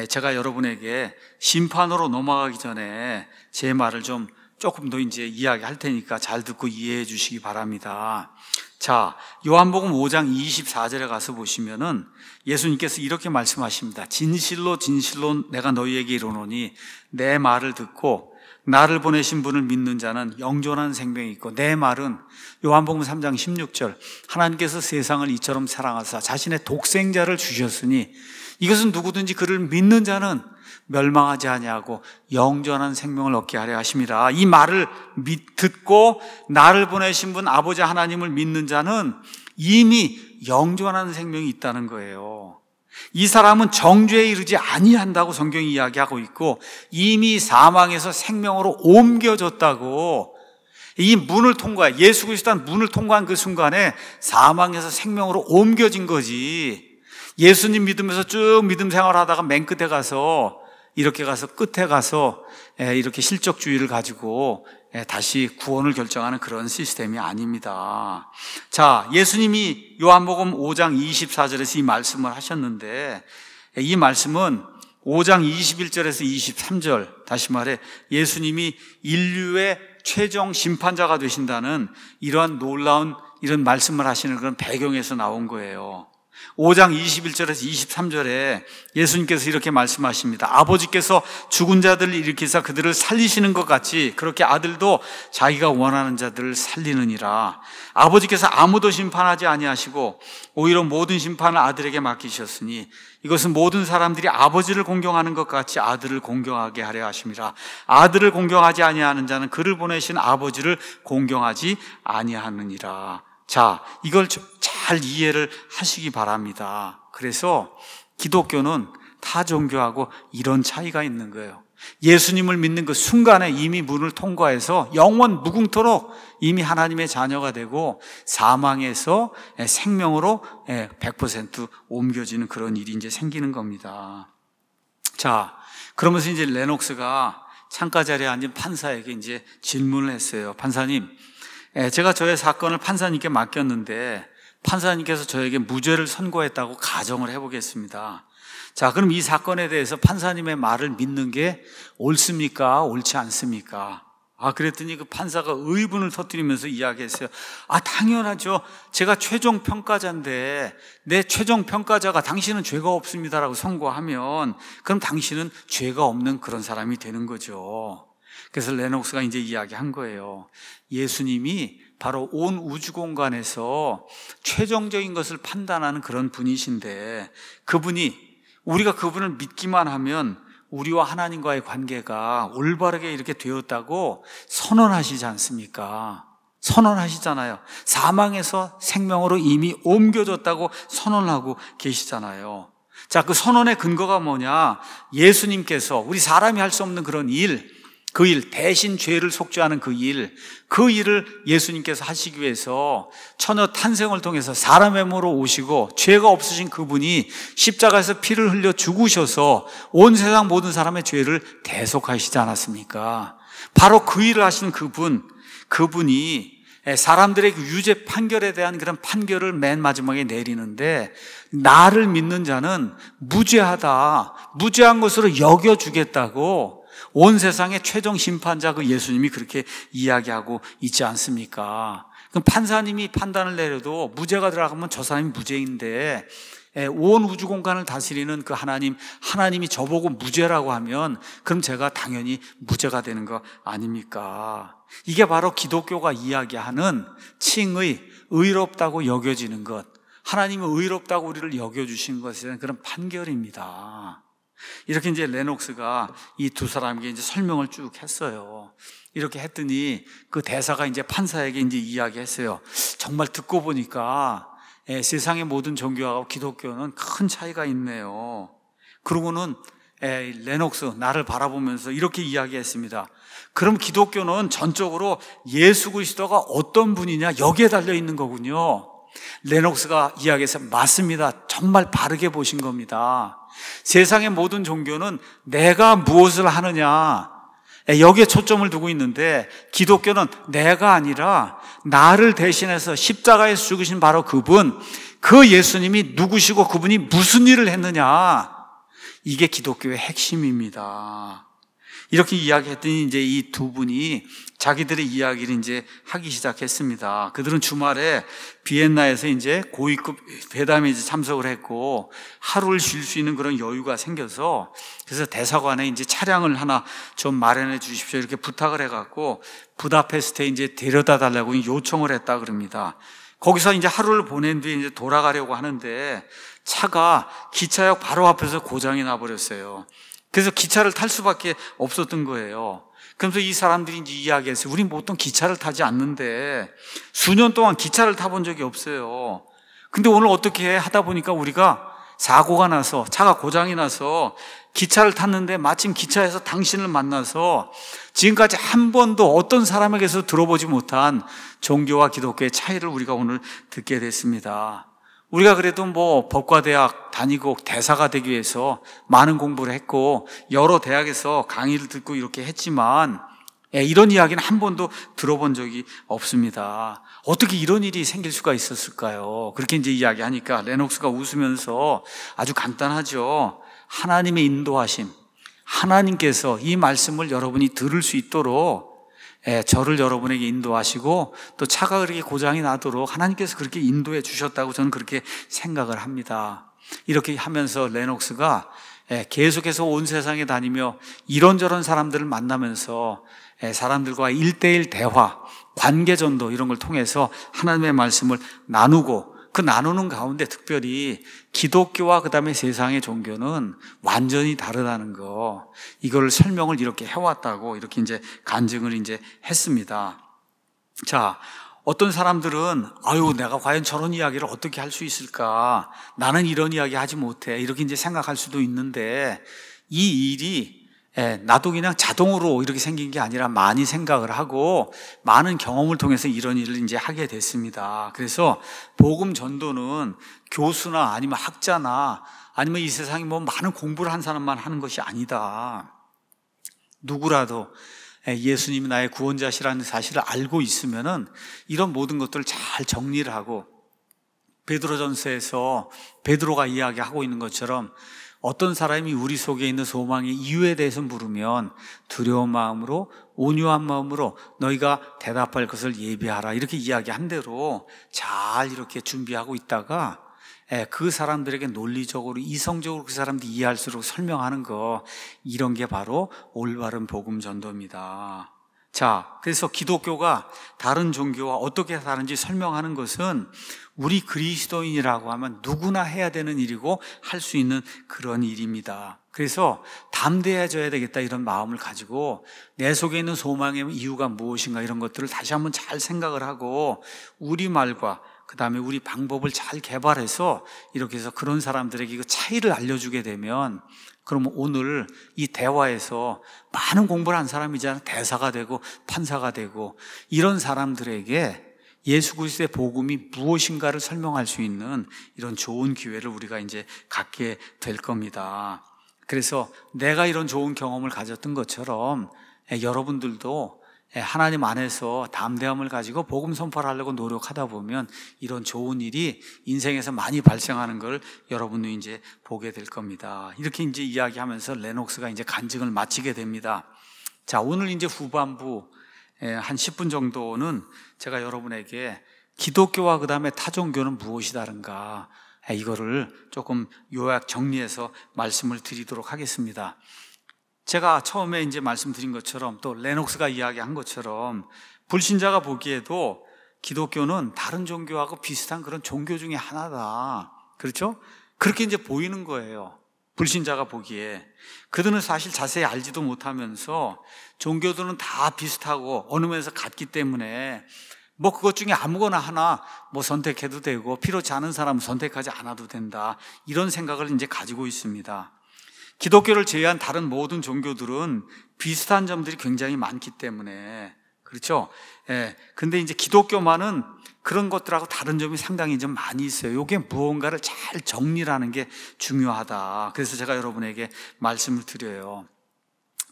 제가 여러분에게 심판으로 넘어가기 전에 제 말을 좀 조금 더 이제 이야기할 테니까 잘 듣고 이해해 주시기 바랍니다. 자, 요한복음 5장 24절에 가서 보시면은 예수님께서 이렇게 말씀하십니다. 진실로 진실로 내가 너희에게 이르노니 내 말을 듣고 나를 보내신 분을 믿는 자는 영존한 생명이 있고 내 말은 요한복음 3장 16절 하나님께서 세상을 이처럼 사랑하사 자신의 독생자를 주셨으니 이것은 누구든지 그를 믿는 자는 멸망하지 아니하고 영존한 생명을 얻게 하려 하심이라. 이 말을 듣고 나를 보내신 분 아버지 하나님을 믿는 자는 이미 영존한 생명이 있다는 거예요. 이 사람은 정죄에 이르지 아니한다고 성경이 이야기하고 있고 이미 사망에서 생명으로 옮겨졌다고. 이 문을 통과해 예수 그리스도는 문을 통과한 그 순간에 사망에서 생명으로 옮겨진 거지. 예수님 믿으면서 쭉 믿음 생활하다가 맨 끝에 가서 이렇게 가서 끝에 가서 이렇게 실족주의를 가지고 다시 구원을 결정하는 그런 시스템이 아닙니다. 자, 예수님이 요한복음 5장 24절에서 이 말씀을 하셨는데 이 말씀은 5장 21절에서 23절 다시 말해 예수님이 인류의 최종 심판자가 되신다는 이러한 놀라운 이런 말씀을 하시는 그런 배경에서 나온 거예요. 5장 21절에서 23절에 예수님께서 이렇게 말씀하십니다. 아버지께서 죽은 자들을 일으키사 그들을 살리시는 것 같이 그렇게 아들도 자기가 원하는 자들을 살리느니라. 아버지께서 아무도 심판하지 아니하시고 오히려 모든 심판을 아들에게 맡기셨으니 이것은 모든 사람들이 아버지를 공경하는 것 같이 아들을 공경하게 하려 하심이라. 아들을 공경하지 아니하는 자는 그를 보내신 아버지를 공경하지 아니하느니라. 자, 이걸 잘 이해를 하시기 바랍니다. 그래서 기독교는 타 종교하고 이런 차이가 있는 거예요. 예수님을 믿는 그 순간에 이미 문을 통과해서 영원 무궁토록 이미 하나님의 자녀가 되고 사망에서 생명으로 100% 옮겨지는 그런 일이 이제 생기는 겁니다. 자, 그러면서 이제 레녹스가 창가 자리에 앉은 판사에게 이제 질문을 했어요. 판사님, 제가 저의 사건을 판사님께 맡겼는데 판사님께서 저에게 무죄를 선고했다고 가정을 해보겠습니다. 자, 그럼 이 사건에 대해서 판사님의 말을 믿는 게 옳습니까? 옳지 않습니까? 그랬더니 그 판사가 의분을 터뜨리면서 이야기했어요. 당연하죠. 제가 최종 평가자인데 내 최종 평가자가 당신은 죄가 없습니다라고 선고하면 그럼 당신은 죄가 없는 그런 사람이 되는 거죠. 그래서 레녹스가 이제 이야기한 거예요. 예수님이 바로 온 우주 공간에서 최종적인 것을 판단하는 그런 분이신데, 우리가 그분을 믿기만 하면 우리와 하나님과의 관계가 올바르게 이렇게 되었다고 선언하시지 않습니까? 선언하시잖아요. 사망에서 생명으로 이미 옮겨졌다고 선언하고 계시잖아요. 자, 그 선언의 근거가 뭐냐? 예수님께서 우리 사람이 할 수 없는 그런 그 일, 대신 죄를 속죄하는 그 일을 예수님께서 하시기 위해서 처녀 탄생을 통해서 사람의 몸으로 오시고 죄가 없으신 그분이 십자가에서 피를 흘려 죽으셔서 온 세상 모든 사람의 죄를 대속하시지 않았습니까? 바로 그 일을 하시는 그분이 사람들의 유죄 판결에 대한 그런 판결을 맨 마지막에 내리는데, 나를 믿는 자는 무죄한 것으로 여겨주겠다고 온 세상의 최종 심판자 그 예수님이 그렇게 이야기하고 있지 않습니까? 그럼 판사님이 판단을 내려도 무죄가 들어가면 저 사람이 무죄인데, 온 우주 공간을 다스리는 그 하나님이 저보고 무죄라고 하면 그럼 제가 당연히 무죄가 되는 거 아닙니까? 이게 바로 기독교가 이야기하는 칭의, 의롭다고 여겨지는 것, 하나님은 의롭다고 우리를 여겨주신 것에 대한 그런 판결입니다. 이렇게 이제 레녹스가 이 두 사람에게 이제 설명을 쭉 했어요. 이렇게 했더니 그 대사가 이제 판사에게 이제 이야기했어요. 정말 듣고 보니까 세상의 모든 종교하고 기독교는 큰 차이가 있네요. 그러고는 레녹스 나를 바라보면서 이렇게 이야기했습니다. 그럼 기독교는 전적으로 예수 그리스도가 어떤 분이냐 여기에 달려 있는 거군요. 레녹스가 이야기해서 맞습니다. 정말 바르게 보신 겁니다. 세상의 모든 종교는 내가 무엇을 하느냐 여기에 초점을 두고 있는데, 기독교는 내가 아니라 나를 대신해서 십자가에서 죽으신 바로 그 예수님이 누구시고 그분이 무슨 일을 했느냐, 이게 기독교의 핵심입니다. 이렇게 이야기했더니 이제 이 두 분이 자기들의 이야기를 이제 하기 시작했습니다. 그들은 주말에 비엔나에서 이제 고위급 회담에 이제 참석을 했고 하루를 쉴 수 있는 그런 여유가 생겨서, 그래서 대사관에 이제 차량을 하나 좀 마련해 주십시오 이렇게 부탁을 해갖고 부다페스트에 이제 데려다 달라고 요청을 했다 그럽니다. 거기서 이제 하루를 보낸 뒤에 이제 돌아가려고 하는데 차가 기차역 바로 앞에서 고장이 나버렸어요. 그래서 기차를 탈 수밖에 없었던 거예요. 그러면서 이 사람들이 이제 이야기했어요. 우린 보통 기차를 타지 않는데 수년 동안 기차를 타본 적이 없어요. 근데 오늘 어떻게 하다 보니까 우리가 사고가 나서 차가 고장이 나서 기차를 탔는데 마침 기차에서 당신을 만나서 지금까지 한 번도 어떤 사람에게서 들어보지 못한 종교와 기독교의 차이를 우리가 오늘 듣게 됐습니다. 우리가 그래도 법과대학 다니고 대사가 되기 위해서 많은 공부를 했고 여러 대학에서 강의를 듣고 이렇게 했지만 이런 이야기는 한 번도 들어본 적이 없습니다. 어떻게 이런 일이 생길 수가 있었을까요? 그렇게 이제 이야기하니까 레녹스가 웃으면서 아주 간단하죠. 하나님의 인도하심, 하나님께서 이 말씀을 여러분이 들을 수 있도록 저를 여러분에게 인도하시고 또 차가 그렇게 고장이 나도록 하나님께서 그렇게 인도해 주셨다고 저는 그렇게 생각을 합니다. 이렇게 하면서 레녹스가 계속해서 온 세상에 다니며 이런저런 사람들을 만나면서 사람들과 1대1 대화, 관계전도 이런 걸 통해서 하나님의 말씀을 나누고, 그 나누는 가운데 특별히 기독교와 그 다음에 세상의 종교는 완전히 다르다는 거, 이걸 설명을 이렇게 해왔다고 이렇게 이제 간증을 이제 했습니다. 자, 어떤 사람들은 내가 과연 저런 이야기를 어떻게 할 수 있을까? 나는 이런 이야기 하지 못해. 이렇게 이제 생각할 수도 있는데, 이 일이 나도 그냥 자동으로 이렇게 생긴 게 아니라 많이 생각을 하고 많은 경험을 통해서 이런 일을 이제 하게 됐습니다. 그래서 복음 전도는 교수나 아니면 학자나 아니면 이 세상에 많은 공부를 한 사람만 하는 것이 아니다. 누구라도 예수님이 나의 구원자시라는 사실을 알고 있으면은 이런 모든 것들을 잘 정리를 하고, 베드로전서에서 베드로가 이야기하고 있는 것처럼 어떤 사람이 우리 속에 있는 소망의 이유에 대해서 물으면 두려운 마음으로 온유한 마음으로 너희가 대답할 것을 예비하라, 이렇게 이야기한 대로 잘 이렇게 준비하고 있다가 그 사람들에게 논리적으로 이성적으로 그 사람들이 이해할수록 설명하는 거, 이런 게 바로 올바른 복음 전도입니다. 자, 그래서 기독교가 다른 종교와 어떻게 다른지 설명하는 것은 우리 그리스도인이라고 하면 누구나 해야 되는 일이고 할 수 있는 그런 일입니다. 그래서 담대해져야 되겠다, 이런 마음을 가지고 내 속에 있는 소망의 이유가 무엇인가, 이런 것들을 다시 한번 잘 생각을 하고 우리말과 그 다음에 우리 방법을 잘 개발해서 이렇게 해서 그런 사람들에게 그 차이를 알려주게 되면, 그러면 오늘 이 대화에서 많은 공부를 한 사람이잖아요. 대사가 되고 판사가 되고, 이런 사람들에게 예수 그리스도의 복음이 무엇인가를 설명할 수 있는 이런 좋은 기회를 우리가 이제 갖게 될 겁니다. 그래서 내가 이런 좋은 경험을 가졌던 것처럼 여러분들도 하나님 안에서 담대함을 가지고 복음 선포를 하려고 노력하다 보면 이런 좋은 일이 인생에서 많이 발생하는 걸 여러분이 이제 보게 될 겁니다. 이렇게 이제 이야기하면서 레녹스가 이제 간증을 마치게 됩니다. 자, 오늘 이제 후반부 한 10분 정도는 제가 여러분에게 기독교와 그 다음에 타종교는 무엇이 다른가, 이거를 조금 요약 정리해서 말씀을 드리도록 하겠습니다. 제가 처음에 이제 말씀드린 것처럼, 또 레녹스가 이야기한 것처럼, 불신자가 보기에도 기독교는 다른 종교하고 비슷한 그런 종교 중에 하나다. 그렇죠? 그렇게 이제 보이는 거예요. 불신자가 보기에. 그들은 사실 자세히 알지도 못하면서 종교들은 다 비슷하고 어느 면에서 같기 때문에 뭐 그것 중에 아무거나 하나 뭐 선택해도 되고 필요치 않은 사람은 선택하지 않아도 된다, 이런 생각을 이제 가지고 있습니다. 기독교를 제외한 다른 모든 종교들은 비슷한 점들이 굉장히 많기 때문에, 그렇죠? 근데 이제 기독교만은 그런 것들하고 다른 점이 상당히 좀 많이 있어요. 이게 무언가를 잘 정리를 하는 게 중요하다. 그래서 제가 여러분에게 말씀을 드려요.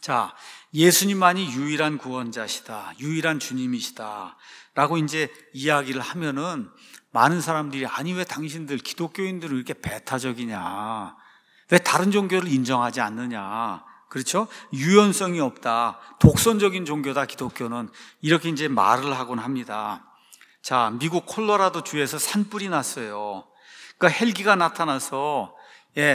자, 예수님만이 유일한 구원자시다, 유일한 주님이시다 라고 이제 이야기를 하면은 많은 사람들이, 아니 왜 당신들 기독교인들은 이렇게 배타적이냐, 왜 다른 종교를 인정하지 않느냐, 그렇죠? 유연성이 없다, 독선적인 종교다 기독교는, 이렇게 이제 말을 하곤 합니다. 자, 미국 콜로라도 주에서 산불이 났어요. 그러니까 헬기가 나타나서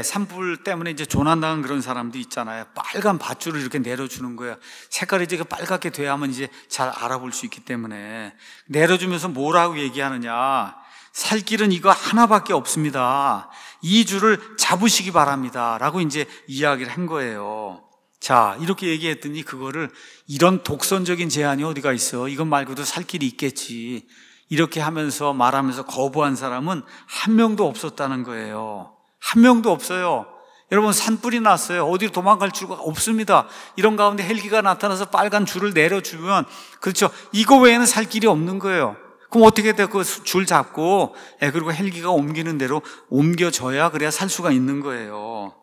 산불 때문에 이제 조난당한 그런 사람도 있잖아요. 빨간 밧줄을 이렇게 내려주는 거예요. 색깔이 이제 빨갛게 돼야만 이제 잘 알아볼 수 있기 때문에 내려주면서 뭐라고 얘기하느냐, 살 길은 이거 하나밖에 없습니다, 이 줄을 잡으시기 바랍니다 라고 이제 이야기를 한 거예요. 자, 이렇게 얘기했더니 그거를, 이런 독선적인 제한이 어디가 있어, 이것 말고도 살 길이 있겠지, 이렇게 하면서 말하면서 거부한 사람은 한 명도 없었다는 거예요. 한 명도 없어요. 여러분, 산불이 났어요. 어디로 도망갈 수가 없습니다. 이런 가운데 헬기가 나타나서 빨간 줄을 내려주면, 그렇죠, 이거 외에는 살 길이 없는 거예요. 그럼 어떻게 돼? 그 줄 잡고 그리고 헬기가 옮기는 대로 옮겨져야, 그래야 살 수가 있는 거예요.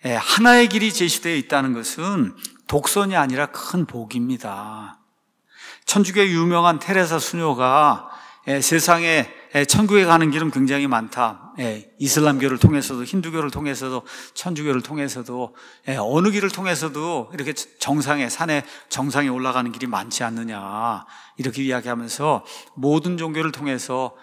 하나의 길이 제시되어 있다는 것은 독선이 아니라 큰 복입니다. 천주교 유명한 테레사 수녀가 세상에 천국에 가는 길은 굉장히 많다, 이슬람교를 통해서도 힌두교를 통해서도 천주교를 통해서도 어느 길을 통해서도 이렇게 산에 정상에 올라가는 길이 많지 않느냐, 이렇게 이야기하면서 모든 종교를 통해서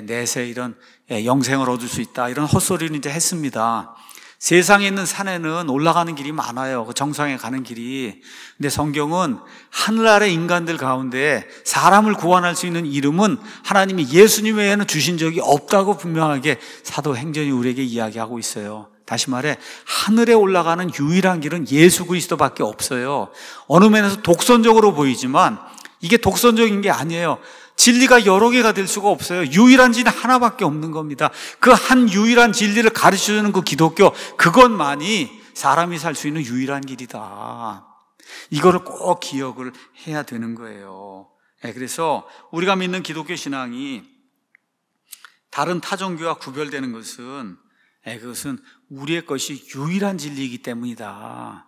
내세 이런 영생을 얻을 수 있다, 이런 헛소리를 이제 했습니다. 세상에 있는 산에는 올라가는 길이 많아요, 그 정상에 가는 길이. 근데 성경은 하늘 아래 인간들 가운데 사람을 구원할 수 있는 이름은 하나님이 예수님 외에는 주신 적이 없다고 분명하게 사도행전이 우리에게 이야기하고 있어요. 다시 말해, 하늘에 올라가는 유일한 길은 예수 그리스도밖에 없어요. 어느 면에서 독선적으로 보이지만 이게 독선적인 게 아니에요. 진리가 여러 개가 될 수가 없어요. 유일한 진리 하나밖에 없는 겁니다. 그 한 유일한 진리를 가르쳐주는 그 기독교, 그것만이 사람이 살 수 있는 유일한 길이다. 이거를 꼭 기억을 해야 되는 거예요. 그래서 우리가 믿는 기독교 신앙이 다른 타종교와 구별되는 것은, 그것은 우리의 것이 유일한 진리이기 때문이다.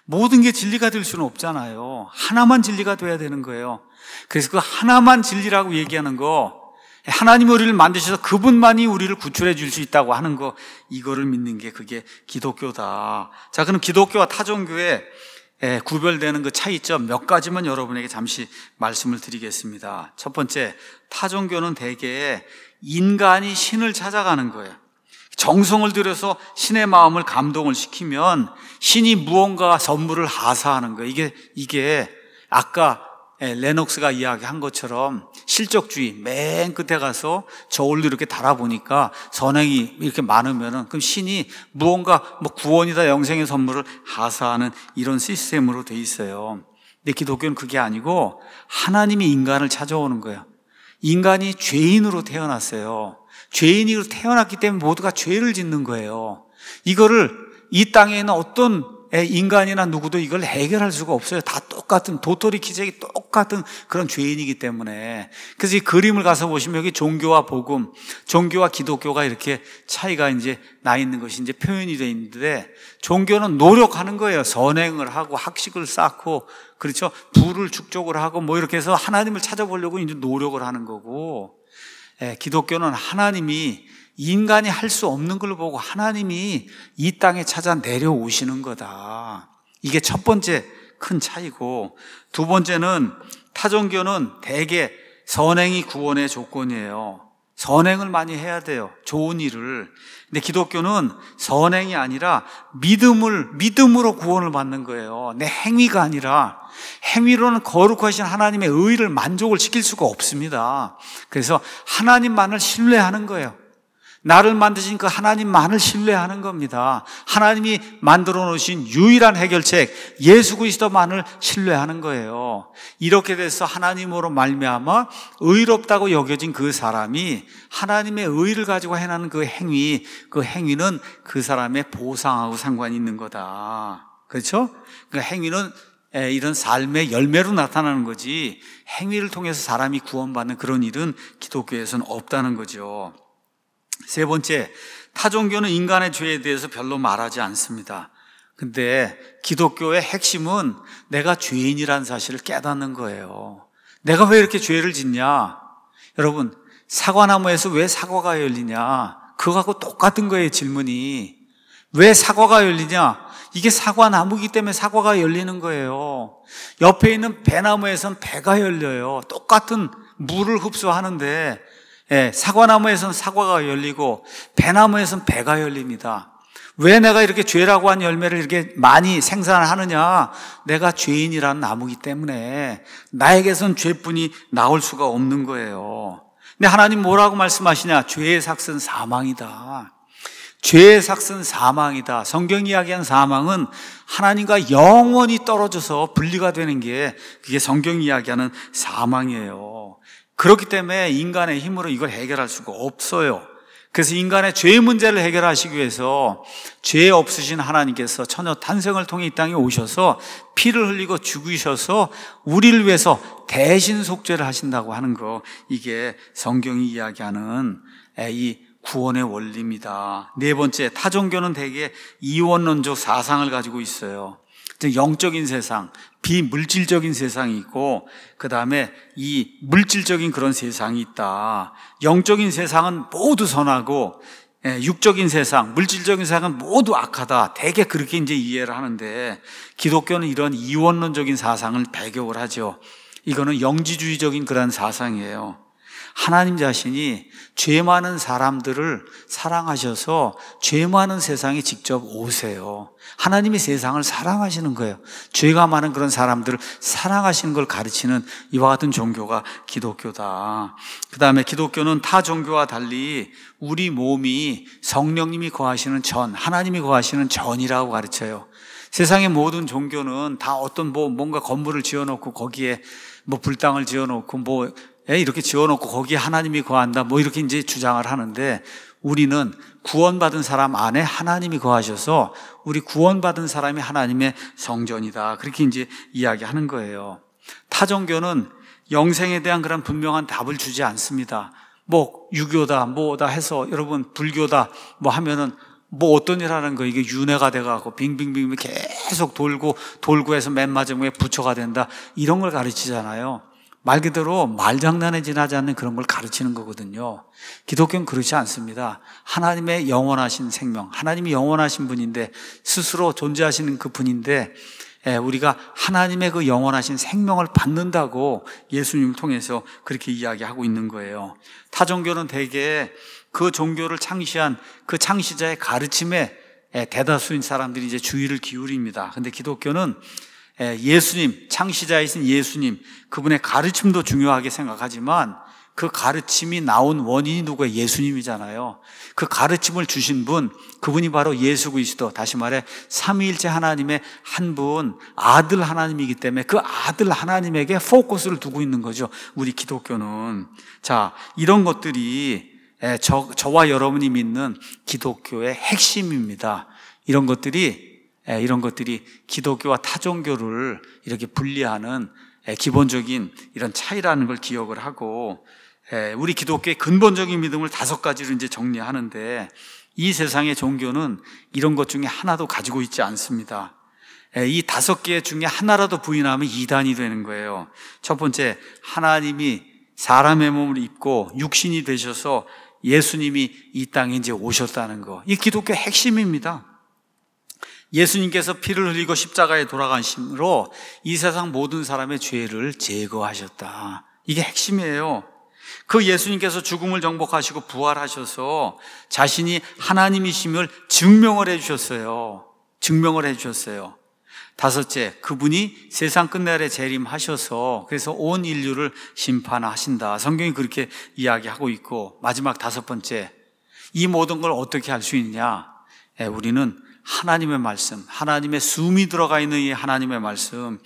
모든 게 진리가 될 수는 없잖아요. 하나만 진리가 돼야 되는 거예요. 그래서 그 하나만 진리라고 얘기하는 거, 하나님이 우리를 만드셔서 그분만이 우리를 구출해 줄 수 있다고 하는 거, 이거를 믿는 게 그게 기독교다. 자, 그럼 기독교와 타종교의 구별되는 그 차이점 몇 가지만 여러분에게 잠시 말씀을 드리겠습니다. 첫 번째, 타종교는 대개 인간이 신을 찾아가는 거예요. 정성을 들여서 신의 마음을 감동을 시키면 신이 무언가 선물을 하사하는 거예요. 이게 아까 레녹스가 이야기한 것처럼 실적주의, 맨 끝에 가서 저울로 이렇게 달아보니까 선행이 이렇게 많으면은 그럼 신이 무언가 구원이다, 영생의 선물을 하사하는 이런 시스템으로 돼 있어요. 근데 기독교는 그게 아니고 하나님이 인간을 찾아오는 거예요. 인간이 죄인으로 태어났어요. 죄인으로 태어났기 때문에 모두가 죄를 짓는 거예요. 이거를 이 땅에 있는 어떤 인간이나 누구도 이걸 해결할 수가 없어요. 다 똑같은, 도토리 키재기 똑같은 그런 죄인이기 때문에. 그래서 이 그림을 가서 보시면 여기 종교와 복음, 종교와 기독교가 이렇게 차이가 이제 나 있는 것이 이제 표현이 되어 있는데, 종교는 노력하는 거예요. 선행을 하고 학식을 쌓고, 그렇죠? 부를 축적을 하고 이렇게 해서 하나님을 찾아보려고 이제 노력을 하는 거고, 기독교는 하나님이 인간이 할 수 없는 걸 보고 하나님이 이 땅에 찾아 내려오시는 거다. 이게 첫 번째 큰 차이고, 두 번째는 타종교는 대개 선행이 구원의 조건이에요. 선행을 많이 해야 돼요. 좋은 일을. 근데 기독교는 선행이 아니라 믿음으로 구원을 받는 거예요. 내 행위가 아니라, 행위로는 거룩하신 하나님의 의를 만족을 시킬 수가 없습니다. 그래서 하나님만을 신뢰하는 거예요. 나를 만드신 그 하나님만을 신뢰하는 겁니다. 하나님이 만들어 놓으신 유일한 해결책 예수 그리스도만을 신뢰하는 거예요. 이렇게 돼서 하나님으로 말미암아 의롭다고 여겨진 그 사람이 하나님의 의를 가지고 해나는 그 행위는 그 사람의 보상하고 상관이 있는 거다. 그렇죠? 그 행위는 이런 삶의 열매로 나타나는 거지, 행위를 통해서 사람이 구원받는 그런 일은 기독교에서는 없다는 거죠. 세 번째, 타종교는 인간의 죄에 대해서 별로 말하지 않습니다. 근데 기독교의 핵심은 내가 죄인이라는 사실을 깨닫는 거예요. 내가 왜 이렇게 죄를 짓냐? 여러분, 사과나무에서 왜 사과가 열리냐? 그거하고 똑같은 거예요, 질문이. 왜 사과가 열리냐? 이게 사과나무이기 때문에 사과가 열리는 거예요. 옆에 있는 배나무에서는 배가 열려요. 똑같은 물을 흡수하는데, 사과나무에서는 사과가 열리고 배나무에서는 배가 열립니다. 왜 내가 이렇게 죄라고 한 열매를 이렇게 많이 생산하느냐? 내가 죄인이라는 나무이기 때문에 나에게선 죄뿐이 나올 수가 없는 거예요. 근데 하나님 뭐라고 말씀하시냐? 죄의 삭은 사망이다. 죄의 삭은 사망이다. 성경이 이야기한 사망은 하나님과 영원히 떨어져서 분리가 되는 게, 그게 성경이 이야기하는 사망이에요. 그렇기 때문에 인간의 힘으로 이걸 해결할 수가 없어요. 그래서 인간의 죄의 문제를 해결하시기 위해서 죄 없으신 하나님께서 처녀 탄생을 통해 이 땅에 오셔서 피를 흘리고 죽으셔서 우리를 위해서 대신 속죄를 하신다고 하는 거, 이게 성경이 이야기하는 이 구원의 원리입니다. 네 번째, 타종교는 대개 이원론적 사상을 가지고 있어요. 영적인 세상, 비물질적인 세상이 있고, 그 다음에 이 물질적인 그런 세상이 있다. 영적인 세상은 모두 선하고, 육적인 세상, 물질적인 세상은 모두 악하다. 대개 그렇게 이제 이해를 하는데, 기독교는 이런 이원론적인 사상을 배격을 하죠. 이거는 영지주의적인 그런 사상이에요. 하나님 자신이 죄 많은 사람들을 사랑하셔서 죄 많은 세상에 직접 오세요. 하나님이 세상을 사랑하시는 거예요. 죄가 많은 그런 사람들을 사랑하시는 걸 가르치는 이와 같은 종교가 기독교다. 그 다음에 기독교는 타 종교와 달리 우리 몸이 성령님이 거하시는 전, 하나님이 거하시는 전이라고 가르쳐요. 세상의 모든 종교는 다 어떤 뭔가 건물을 지어놓고 거기에 불당을 지어놓고 이렇게 지어놓고 거기에 하나님이 거한다 이렇게 이제 주장을 하는데, 우리는 구원받은 사람 안에 하나님이 거하셔서 우리 구원받은 사람이 하나님의 성전이다, 그렇게 이제 이야기하는 거예요. 타종교는 영생에 대한 그런 분명한 답을 주지 않습니다. 유교다 뭐다 해서, 여러분 불교다 하면은 어떤 일 하는 거, 이게 윤회가 돼가고 빙빙빙 계속 돌고 해서 맨 마지막에 부처가 된다, 이런 걸 가르치잖아요. 말 그대로 말장난에 지나지 않는 그런 걸 가르치는 거거든요. 기독교는 그렇지 않습니다. 하나님의 영원하신 생명, 하나님이 영원하신 분인데, 스스로 존재하시는 그 분인데, 우리가 하나님의 그 영원하신 생명을 받는다고 예수님을 통해서 그렇게 이야기하고 있는 거예요. 타 종교는 대개 그 종교를 창시한 그 창시자의 가르침에 대다수인 사람들이 이제 주의를 기울입니다. 근데 기독교는 예수님, 창시자이신 예수님, 그분의 가르침도 중요하게 생각하지만 그 가르침이 나온 원인이 누구예요? 예수님이잖아요. 그 가르침을 주신 분, 그분이 바로 예수 그리스도, 다시 말해 삼위일체 하나님의 한 분, 아들 하나님이기 때문에 그 아들 하나님에게 포커스를 두고 있는 거죠. 우리 기독교는. 자, 이런 것들이 저와 여러분이 믿는 기독교의 핵심입니다. 이런 것들이 기독교와 타종교를 이렇게 분리하는 기본적인 이런 차이라는 걸 기억을 하고, 우리 기독교의 근본적인 믿음을 5가지로 이제 정리하는데, 이 세상의 종교는 이런 것 중에 하나도 가지고 있지 않습니다. 이 5개 중에 하나라도 부인하면 이단이 되는 거예요. 첫 번째, 하나님이 사람의 몸을 입고 육신이 되셔서 예수님이 이 땅에 이제 오셨다는 거. 이 기독교의 핵심입니다. 예수님께서 피를 흘리고 십자가에 돌아가심으로 이 세상 모든 사람의 죄를 제거하셨다. 이게 핵심이에요. 그 예수님께서 죽음을 정복하시고 부활하셔서 자신이 하나님이심을 증명을 해주셨어요. 증명을 해주셨어요. 5째, 그분이 세상 끝날에 재림하셔서 그래서 온 인류를 심판하신다. 성경이 그렇게 이야기하고 있고, 마지막 5번째, 이 모든 걸 어떻게 할 수 있냐? 우리는 하나님의 말씀, 하나님의 숨이 들어가 있는 이 하나님의 말씀,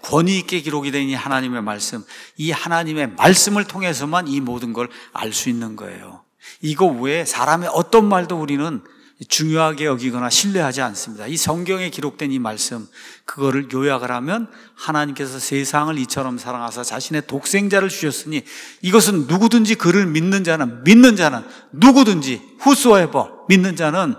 권위 있게 기록이 된 이 하나님의 말씀, 이 하나님의 말씀을 통해서만 이 모든 걸 알 수 있는 거예요. 이거 외에 사람의 어떤 말도 우리는 중요하게 여기거나 신뢰하지 않습니다. 이 성경에 기록된 이 말씀, 그거를 요약을 하면 하나님께서 세상을 이처럼 사랑하사 자신의 독생자를 주셨으니 이것은 누구든지 그를 믿는 자는 누구든지 whosoever 믿는 자는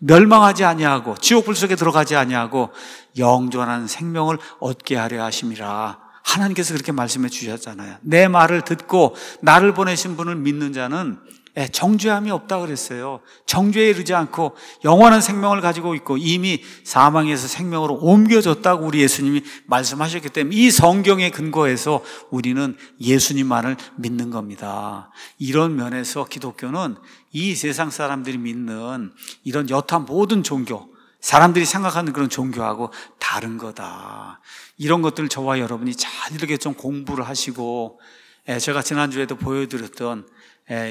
멸망하지 아니하고 지옥 불 속에 들어가지 아니하고 영존한 생명을 얻게 하려 하심이라. 하나님께서 그렇게 말씀해 주셨잖아요. 내 말을 듣고 나를 보내신 분을 믿는 자는 정죄함이 없다 그랬어요. 정죄에 이르지 않고 영원한 생명을 가지고 있고 이미 사망에서 생명으로 옮겨졌다고 우리 예수님이 말씀하셨기 때문에 이 성경에 근거해서 우리는 예수님만을 믿는 겁니다. 이런 면에서 기독교는 이 세상 사람들이 믿는 이런 여타 모든 종교, 사람들이 생각하는 그런 종교하고 다른 거다. 이런 것들을 저와 여러분이 잘 이렇게 좀 공부를 하시고, 제가 지난주에도 보여드렸던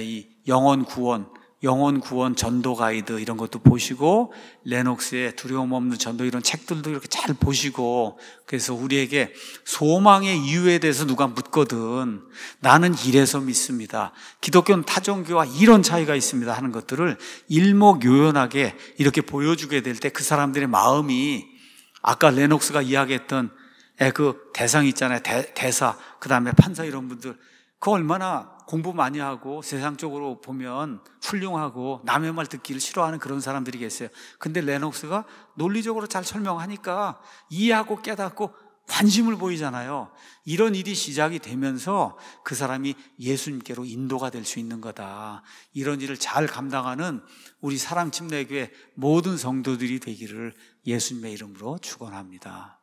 이 영혼 구원 전도 가이드 이런 것도 보시고, 레녹스의 두려움 없는 전도 이런 책들도 이렇게 잘 보시고, 그래서 우리에게 소망의 이유에 대해서 누가 묻거든 나는 이래서 믿습니다, 기독교는 타종교와 이런 차이가 있습니다 하는 것들을 일목요연하게 이렇게 보여주게 될 때 그 사람들의 마음이 아까 레녹스가 이야기했던 그 대상 있잖아요. 대사, 그 다음에 판사 이런 분들, 그 얼마나 공부 많이 하고 세상적으로 보면 훌륭하고 남의 말 듣기를 싫어하는 그런 사람들이 계세요. 근데 레녹스가 논리적으로 잘 설명하니까 이해하고 깨닫고 관심을 보이잖아요. 이런 일이 시작이 되면서 그 사람이 예수님께로 인도가 될 수 있는 거다. 이런 일을 잘 감당하는 우리 사랑침례교회 모든 성도들이 되기를 예수님의 이름으로 축원합니다.